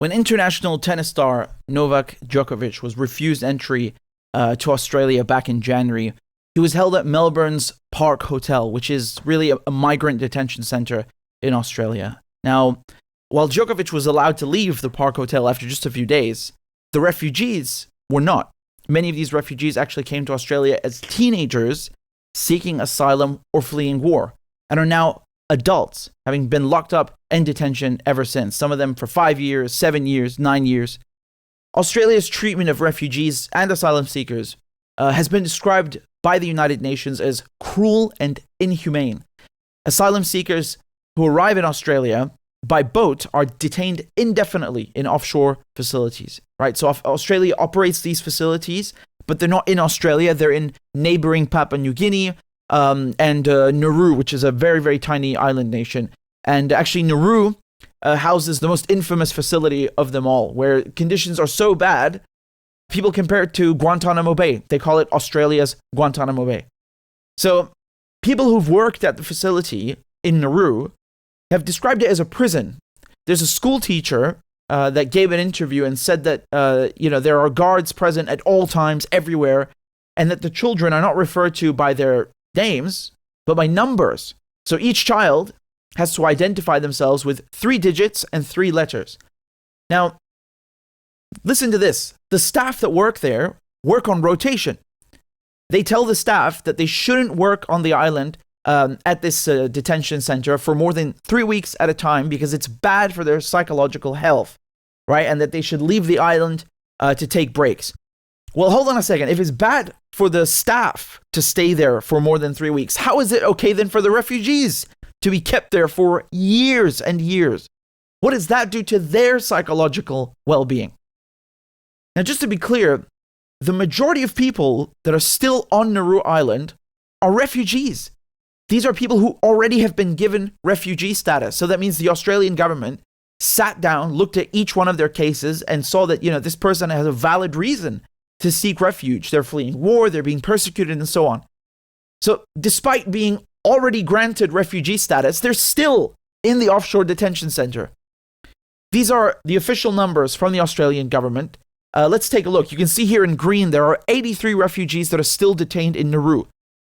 When international tennis star Novak Djokovic was refused entry to Australia back in January, he was held at Melbourne's Park Hotel, which is really a migrant detention center in Australia. Now, while Djokovic was allowed to leave the Park Hotel after just a few days, the refugees were not. Many of these refugees actually came to Australia as teenagers seeking asylum or fleeing war, and are now adults, having been locked up in detention ever since, some of them for 5 years, 7 years, 9 years. Australia's treatment of refugees and asylum seekers has been described by the United Nations as cruel and inhumane. Asylum seekers who arrive in Australia by boat are detained indefinitely in offshore facilities, right? So Australia operates these facilities, but they're not in Australia. They're in neighboring Papua New Guinea and Nauru, which is a very, very tiny island nation. And actually, Nauru houses the most infamous facility of them all, where conditions are so bad, people compare it to Guantanamo Bay. They call it Australia's Guantanamo Bay. So people who've worked at the facility in Nauru have described it as a prison. There's a school teacher that gave an interview and said that there are guards present at all times, everywhere, and that the children are not referred to by their names, but by numbers. So each child has to identify themselves with 3 digits and 3 letters. Now, listen to this. The staff that work there work on rotation. They tell the staff that they shouldn't work on the island at this detention center for more than 3 weeks at a time because it's bad for their psychological health, right? And that they should leave the island to take breaks. Well, hold on a second. If it's bad for the staff to stay there for more than 3 weeks, how is it okay then for the refugees to be kept there for years and years? What does that do to their psychological well-being? Now, just to be clear, the majority of people that are still on Nauru Island are refugees. These are people who already have been given refugee status. So that means the Australian government sat down, looked at each one of their cases, and saw that, this person has a valid reason to seek refuge. They're fleeing war, they're being persecuted, and so on. So despite being already granted refugee status, they're still in the offshore detention center. These are the official numbers from the Australian government. Let's take a look. You can see here in green, there are 83 refugees that are still detained in Nauru.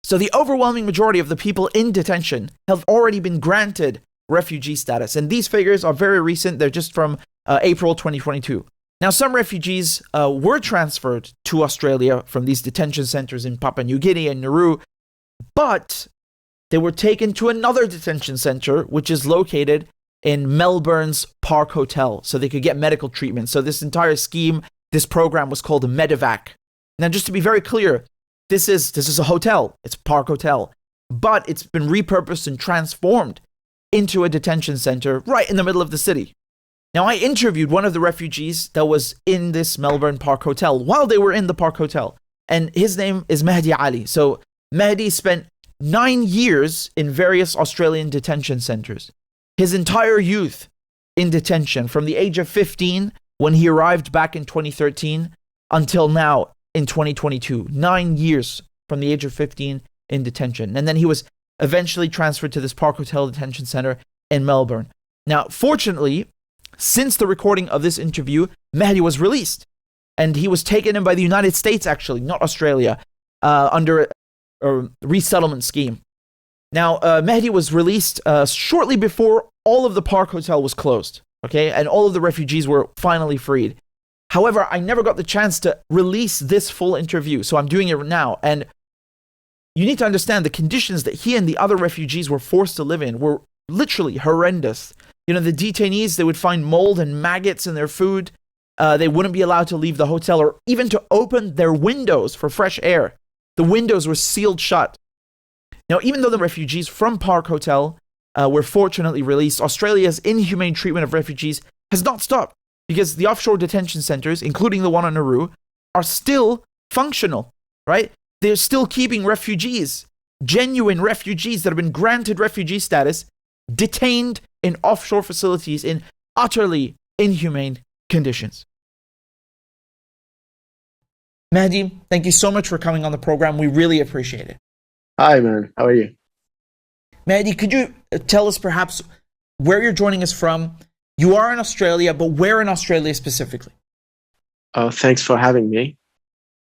So the overwhelming majority of the people in detention have already been granted refugee status. And these figures are very recent. They're just from April 2022. Now, some refugees were transferred to Australia from these detention centers in Papua New Guinea and Nauru, but they were taken to another detention center, which is located in Melbourne's Park Hotel, so they could get medical treatment. So this entire scheme, this program was called a Medevac. Now, just to be very clear, this is a hotel. It's a Park Hotel, but it's been repurposed and transformed into a detention center right in the middle of the city. Now, I interviewed one of the refugees that was in this Melbourne Park Hotel while they were in the Park Hotel, and his name is Mehdi Ali. So Mehdi spent 9 years in various Australian detention centers. His entire youth in detention, from the age of 15 when he arrived back in 2013 until now in 2022. 9 years from the age of 15 in detention. And then he was eventually transferred to this Park Hotel detention center in Melbourne. Now, fortunately, since the recording of this interview, Mehdi was released. And he was taken in by the United States, actually, not Australia, under a resettlement scheme. Now, Mehdi was released shortly before all of the Park Hotel was closed, okay? And all of the refugees were finally freed. However, I never got the chance to release this full interview, so I'm doing it now. And you need to understand the conditions that he and the other refugees were forced to live in were literally horrendous. The detainees, they would find mold and maggots in their food. They wouldn't be allowed to leave the hotel or even to open their windows for fresh air. The windows were sealed shut. Now, even though the refugees from Park Hotel were fortunately released, Australia's inhumane treatment of refugees has not stopped because the offshore detention centers, including the one on Nauru, are still functional, right? They're still keeping refugees, genuine refugees that have been granted refugee status, detained in offshore facilities in utterly inhumane conditions. Mehdi, thank you so much for coming on the program. We really appreciate it. Hi, man. How are you? Mehdi, could you tell us perhaps where you're joining us from You are in Australia, but where in Australia specifically? Thanks for having me,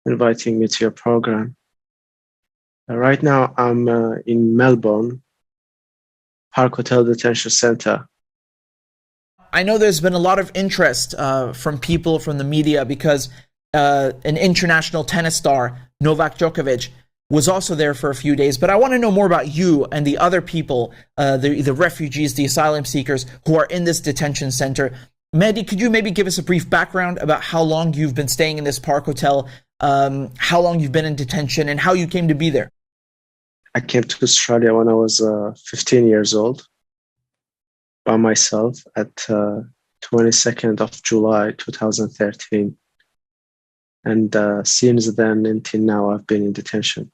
inviting me to your program. Right now, I'm in Melbourne, Park Hotel Detention Centre. I know there's been a lot of interest from people from the media because an international tennis star, Novak Djokovic, was also there for a few days. But I want to know more about you and the other people, the refugees, the asylum seekers who are in this detention center. Mehdi, could you maybe give us a brief background about how long you've been staying in this Park Hotel, how long you've been in detention, and how you came to be there? I came to Australia when I was 15 years old by myself at 22nd of July 2013. And since then until now, I've been in detention.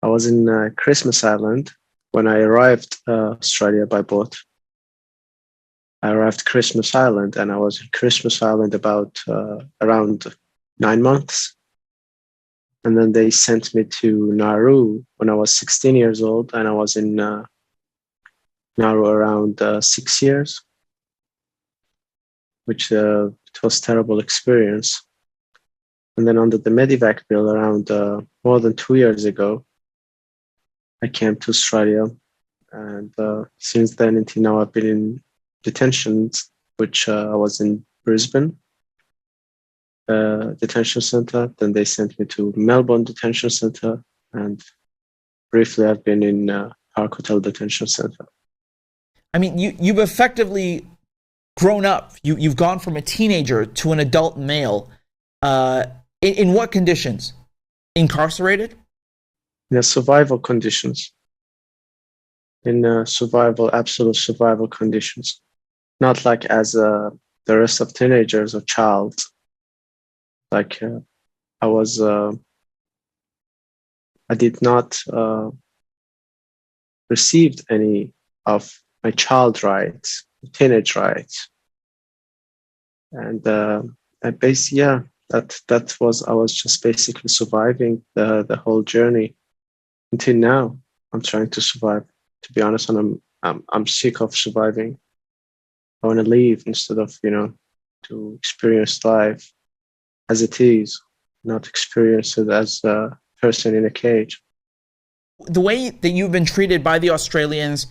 I was in Christmas Island when I arrived Australia by boat. I arrived Christmas Island, and I was in Christmas Island about around 9 months. And then they sent me to Nauru when I was 16 years old, and I was in Nauru around 6 years, which it was a terrible experience. And then under the Medivac bill around more than 2 years ago, I came to Australia. And since then until now, I've been in detention, which I was in Brisbane detention center. Then they sent me to Melbourne detention center. And briefly, I've been in Park Hotel detention center. I mean, you've effectively grown up. You've gone from a teenager to an adult male. In what conditions? Incarcerated? In survival conditions. In absolute survival conditions. Not like as the rest of teenagers or child. Like I did not received any of my child rights, teenage rights. And basically, I was just basically surviving the whole journey until now. I'm trying to survive, to be honest, and I'm sick of surviving. I want to leave instead of, to experience life as it is, not experience it as a person in a cage. The way that you've been treated by the Australians,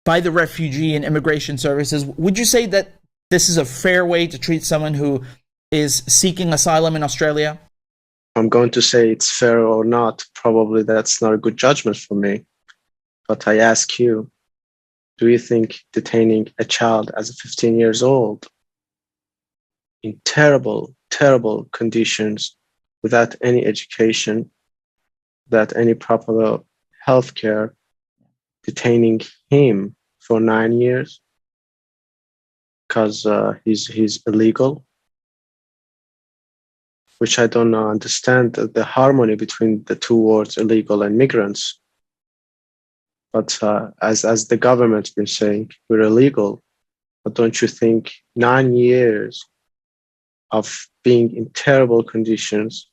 by the refugee and immigration services, would you say that this is a fair way to treat someone who is seeking asylum in Australia? I'm going to say it's fair or not. Probably that's not a good judgment for me. But I ask you, do you think detaining a child as 15 years old in terrible, terrible conditions, without any education, without any proper health care, detaining him for 9 years because he's illegal, which I don't understand the harmony between the two words, illegal and migrants. But as the government's been saying, we're illegal. But don't you think 9 years of being in terrible conditions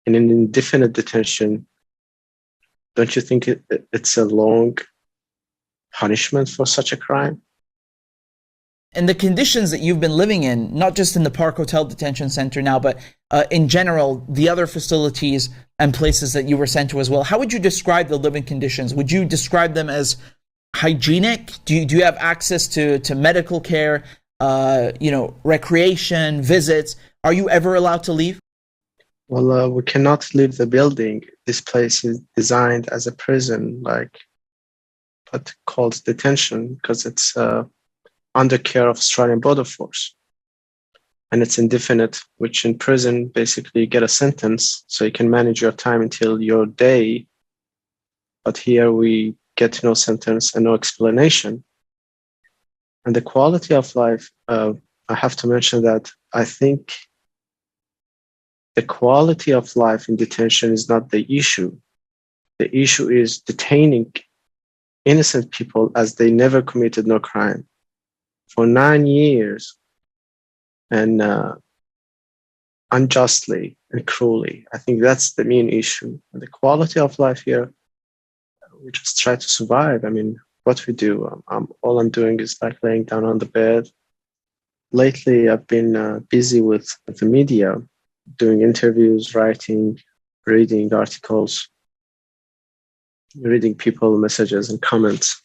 in an indefinite detention, don't you think it's a long punishment for such a crime? And the conditions that you've been living in, not just in the Park Hotel Detention Center now, but in general, the other facilities and places that you were sent to as well, how would you describe the living conditions? Would you describe them as hygienic? Do you have access to medical care, recreation, visits? Are you ever allowed to leave? Well, we cannot leave the building. This place is designed as a prison, but called detention because it's under care of Australian Border Force. And it's indefinite, which in prison, basically you get a sentence, so you can manage your time until your day. But here we get no sentence and no explanation. And the quality of life, I have to mention that I think the quality of life in detention is not the issue. The issue is detaining innocent people as they never committed no crime for 9 years and unjustly and cruelly. I think that's the main issue. And the quality of life here, we just try to survive. I mean, what we do, all I'm doing is like laying down on the bed, lately I've been busy with the media, doing interviews, writing, reading articles, reading people messages and comments.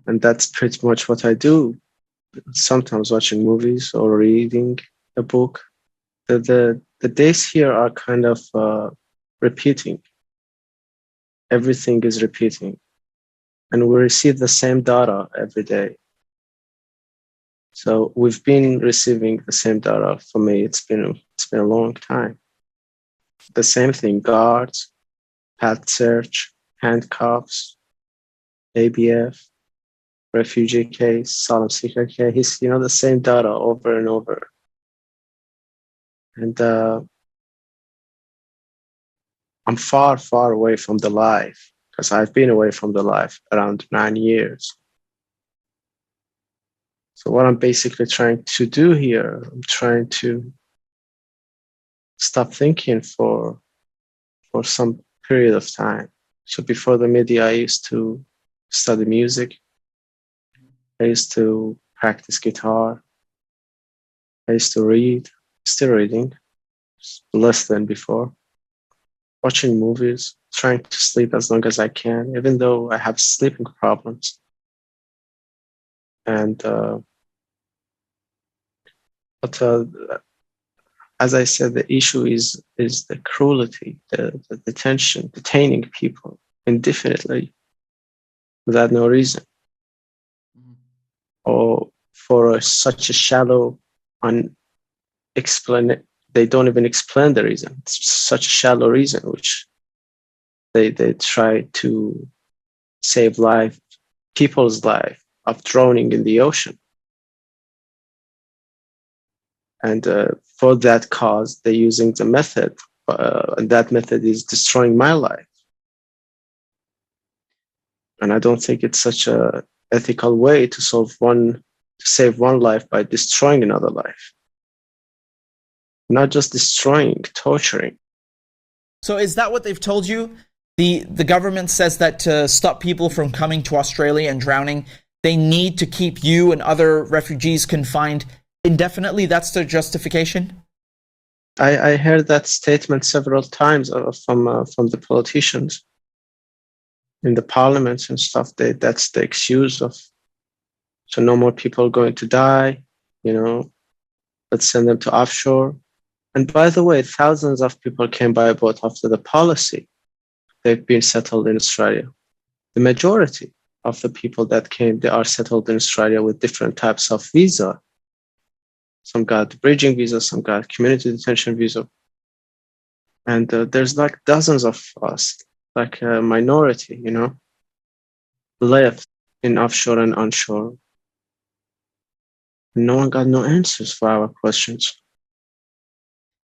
And that's pretty much what I do. Sometimes watching movies or reading a book. The days here are kind of repeating. Everything is repeating. And we receive the same data every day. So we've been receiving the same data. For me, it's been a long time. The same thing: guards, path search, handcuffs, ABF, refugee case, asylum seeker case. The same data over and over. And I'm far, far away from the life, because I've been away from the life around 9 years. So what I'm basically trying to do here, I'm trying to stop thinking for some period of time. So before the media, I used to study music. I used to practice guitar. I used to read, still reading, less than before. Watching movies, trying to sleep as long as I can, even though I have sleeping problems. And as I said, the issue is the cruelty, the detention, detaining people indefinitely without no reason, or for such a shallow, unexplained. They don't even explain the reason. It's such a shallow reason, which they try to save people's life of drowning in the ocean. And for that cause, they're using the method, and that method is destroying my life. And I don't think it's such a ethical way to save one life by destroying another life. Not just destroying, torturing. So is that what they've told you? The government says that to stop people from coming to Australia and drowning, they need to keep you and other refugees confined indefinitely. That's their justification? I heard that statement several times from the politicians in the parliaments and stuff. That's the excuse of, so no more people going to die, let's send them to offshore. And by the way, thousands of people came by boat after the policy. They've been settled in Australia. The majority of the people that came, they are settled in Australia with different types of visa. Some got bridging visa, some got community detention visa. And there's like dozens of us, like a minority, left in offshore and onshore. No one got no answers for our questions.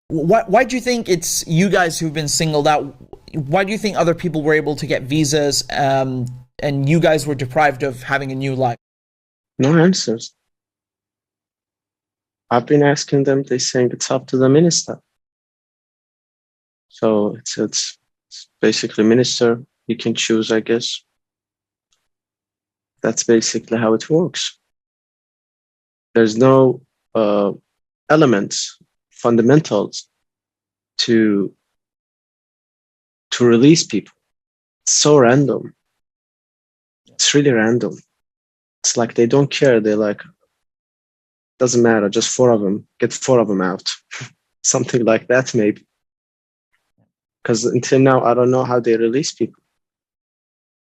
Why do you think it's you guys who've been singled out? Why do you think other people were able to get visas and you guys were deprived of having a new life? No answers. I've been asking them, they're saying it's up to the minister. So it's basically minister, you can choose, I guess. That's basically how it works. There's no elements, fundamentals to release people. It's so random. It's really random. It's like they don't care. They're like, doesn't matter, just 4 of them, get 4 of them out. Something like that, maybe. Because until now, I don't know how they release people.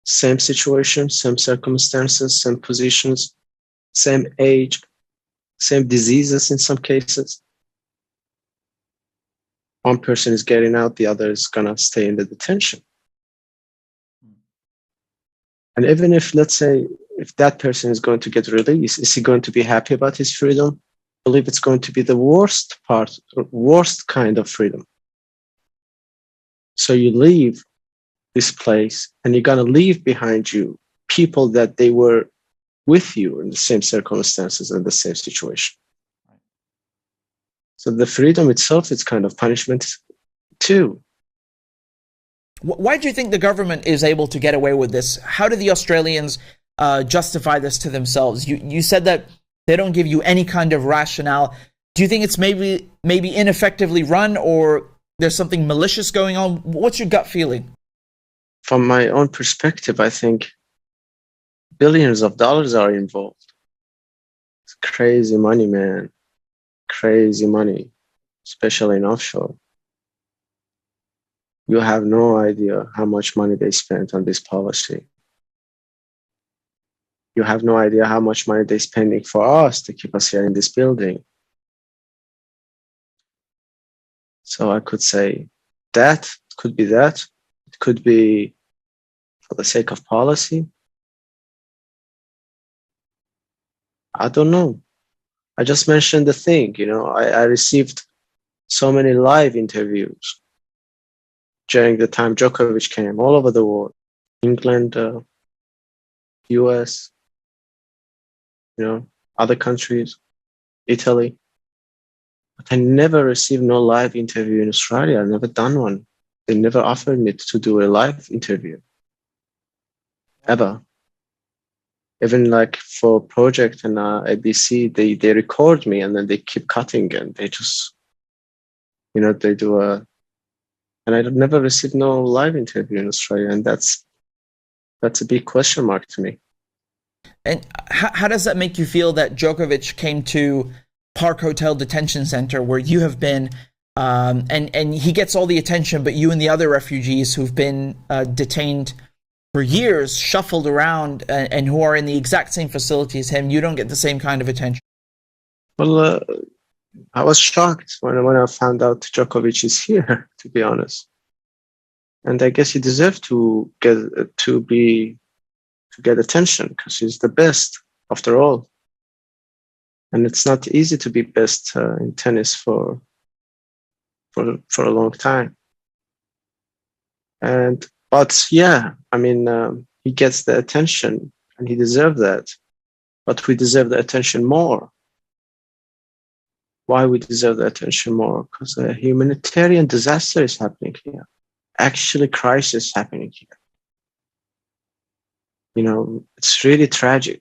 Same situation, same circumstances, same positions, same age, same diseases in some cases. One person is getting out, the other is going to stay in the detention. And even if, let's say, if that person is going to get released, is he going to be happy about his freedom? I believe it's going to be the worst kind of freedom. So you leave this place and you're going to leave behind you people that they were with you in the same circumstances and the same situation. So the freedom itself is kind of punishment too. Why do you think the government is able to get away with this? How do the Australians justify this to themselves? You said that They don't give you any kind of rationale. Do you think it's maybe ineffectively run, or there's something malicious going on? What's your gut feeling? From my own perspective, I think billions of dollars are involved. It's crazy money, man. Crazy money, especially in offshore. You have no idea how much money they spent on this policy. You have no idea how much money they're spending for us to keep us here in this building. So I could say that, it could be that. It could be for the sake of policy. I don't know. I just mentioned the thing, I received so many live interviews during the time Djokovic came all over the world, England, US, other countries, Italy. But I never received no live interview in Australia. I've never done one. They never offered me to do a live interview, ever. Even like for project and ABC, they record me and then they keep cutting and they just, they do and I never received no live interview in Australia, and that's a big question mark to me. And how does that make you feel that Djokovic came to Park Hotel Detention Center, where you have been, and he gets all the attention, but you and the other refugees who've been detained for years, shuffled around, and who are in the exact same facility as him, you don't get the same kind of attention? Well, I was shocked when I found out Djokovic is here, to be honest. And I guess he deserved to get attention because he's the best after all. And it's not easy to be best in tennis for a long time. But yeah, he gets the attention and he deserves that. But we deserve the attention more. Why we deserve the attention more? Because a humanitarian disaster is happening here. Actually, crisis happening here. It's really tragic.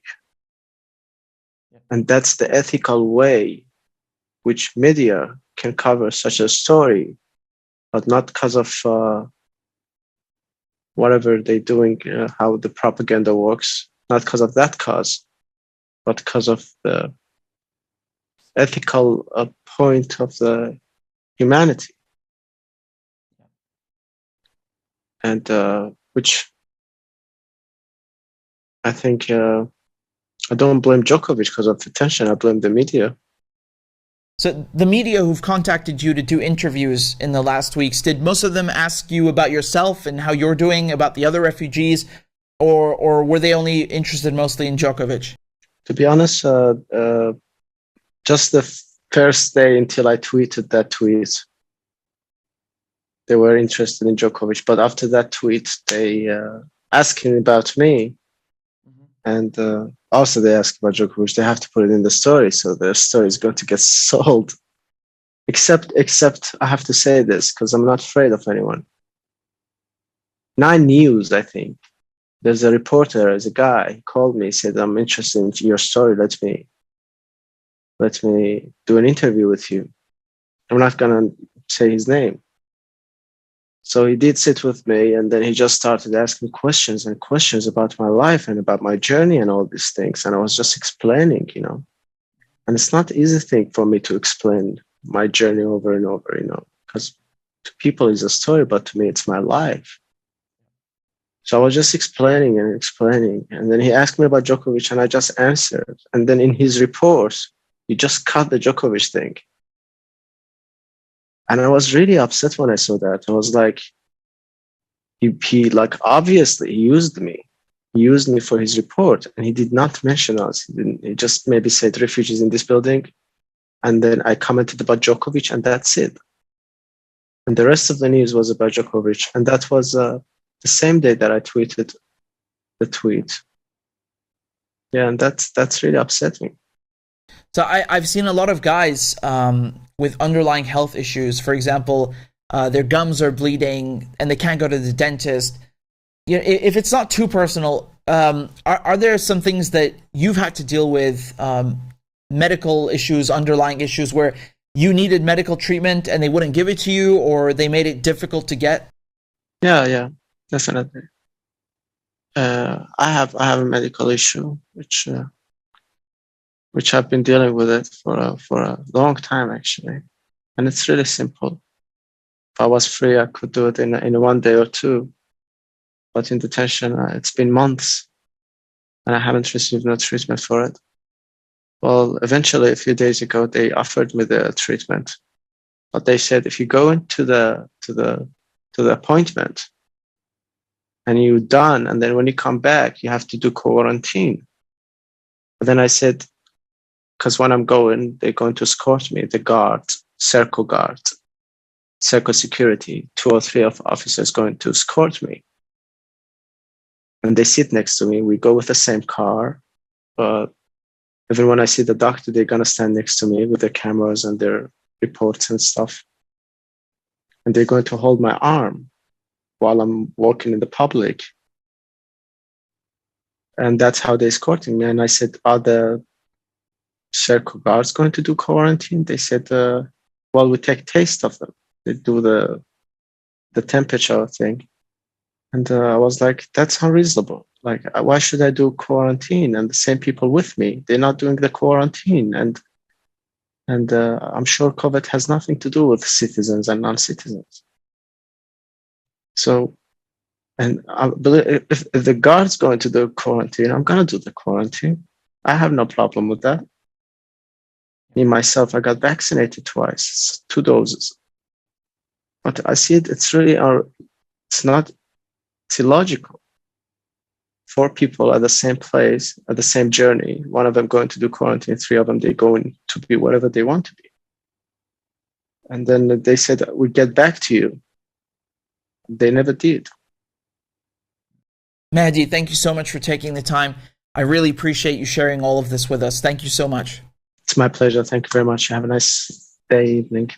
And that's the ethical way which media can cover such a story, but not because of whatever they're doing, how the propaganda works, not because of that cause, but because of the ethical point of the humanity. And which I think I don't blame Djokovic because of attention. I blame the media. So the media who've contacted you to do interviews in the last weeks, did most of them ask you about yourself and how you're doing, about the other refugees, or were they only interested mostly in Djokovic? To be honest, just the first day until I tweeted that tweet, they were interested in Djokovic. But after that tweet, they asked him about me. And also they ask about Djokovic. They have to put it in the story, so their story is going to get sold. Except I have to say this because I'm not afraid of anyone. 9 News, I think. There's a reporter, there's a guy, he called me, said, I'm interested in your story. Let me do an interview with you. I'm not gonna say his name. So he did sit with me, and then he just started asking questions and questions about my life and about my journey and all these things. And I was just explaining, And it's not an easy thing for me to explain my journey over and over, because to people it's a story, but to me it's my life. So I was just explaining. And then he asked me about Djokovic, and I just answered. And then in his report, he just cut the Djokovic thing. And I was really upset when I saw that. I was like, he like, obviously he used me. He used me for his report, and he did not mention us. He just maybe said refugees in this building. And then I commented about Djokovic, and that's it. And the rest of the news was about Djokovic. And that was the same day that I tweeted the tweet. Yeah, and that's really upsetting. So I've seen a lot of guys with underlying health issues. For example, their gums are bleeding and they can't go to the dentist. If it's not too personal, are there some things that you've had to deal with medical issues, underlying issues where you needed medical treatment and they wouldn't give it to you, or they made it difficult to get? Yeah, definitely. I have a medical issue which I've been dealing with it for a long time actually, and it's really simple. If I was free, I could do it in 1 day or two, but in detention, it's been months, and I haven't received no treatment for it. Well, eventually, a few days ago, they offered me the treatment, but they said if you go into the appointment and you're done, and then when you come back, you have to do quarantine. But then I said, because when I'm going, they're going to escort me, the guard, circle security, 2 or 3 of officers going to escort me. And they sit next to me. We go with the same car. But even when I see the doctor, they're going to stand next to me with their cameras and their reports and stuff. And they're going to hold my arm while I'm walking in the public. And that's how they're escorting me. And I said, are the circle guards going to do quarantine? They said, well, we take taste of them. They do the temperature thing. And I was like, that's unreasonable. Like, why should I do quarantine? And the same people with me, they're not doing the quarantine. And I'm sure COVID has nothing to do with citizens and non-citizens. So, and I believe if the guard's going to do quarantine, I'm going to do the quarantine. I have no problem with that. Me, myself, I got vaccinated twice, 2 doses. But I see it's really, it's illogical. 4 people at the same place, at the same journey, one of them going to do quarantine, 3 of them, they're going to be whatever they want to be. And then they said, we'll get back to you. They never did. Mehdi, thank you so much for taking the time. I really appreciate you sharing all of this with us. Thank you so much. It's my pleasure. Thank you very much. Have a nice day, evening.